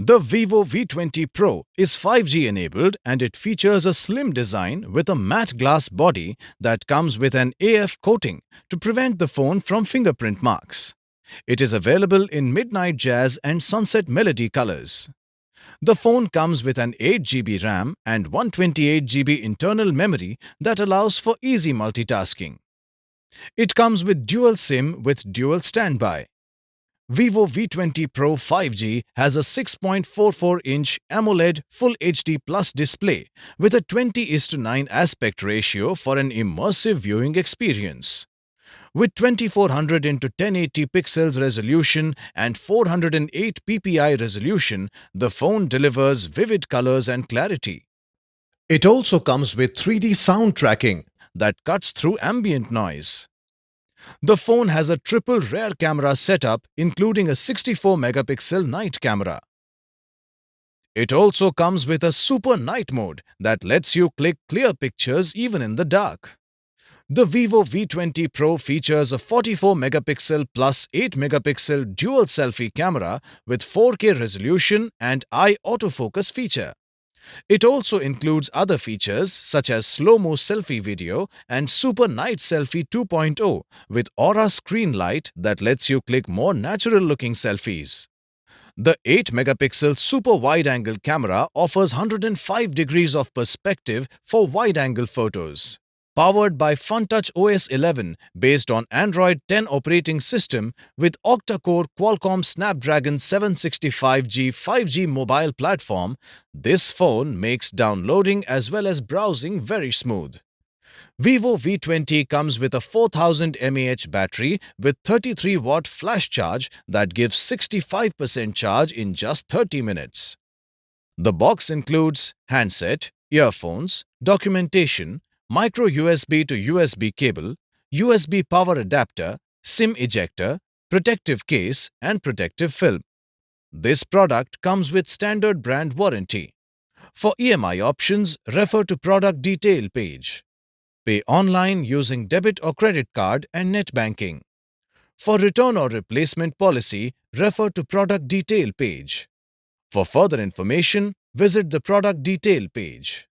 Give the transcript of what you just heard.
The Vivo V20 Pro is 5G enabled and it features a slim design with a matte glass body that comes with an AF coating to prevent the phone from fingerprint marks. It is available in Midnight Jazz and Sunset Melody colors. The phone comes with an 8 GB RAM and 128 GB internal memory that allows for easy multitasking. It comes with dual SIM with dual standby. Vivo V20 Pro 5G has a 6.44-inch AMOLED Full HD Plus display with a 20:9 aspect ratio for an immersive viewing experience. With 2400 into 1080 pixels resolution and 408 ppi resolution, the phone delivers vivid colors and clarity. It also comes with 3D sound tracking that cuts through ambient noise. The phone has a triple rear camera setup including a 64-megapixel night camera. It also comes with a super night mode that lets you click clear pictures even in the dark. The Vivo V20 Pro features a 44-megapixel plus 8-megapixel dual selfie camera with 4K resolution and eye autofocus feature. It also includes other features such as slow-mo selfie video and Super Night Selfie 2.0 with Aura screen light that lets you click more natural-looking selfies. The 8-megapixel super wide-angle camera offers 105 degrees of perspective for wide-angle photos. Powered by FunTouch OS 11 based on Android 10 operating system with octa-core Qualcomm Snapdragon 765G 5G mobile platform, this phone makes downloading as well as browsing very smooth. Vivo V20 comes with a 4000 mAh battery with 33-watt flash charge that gives 65% charge in just 30 minutes. The box includes handset, earphones, documentation, micro USB to USB cable, USB power adapter, SIM ejector, protective case and protective film. This product comes with standard brand warranty. For EMI options, refer to product detail page. Pay online using debit or credit card and net banking. For return or replacement policy, refer to product detail page. For further information, visit the product detail page.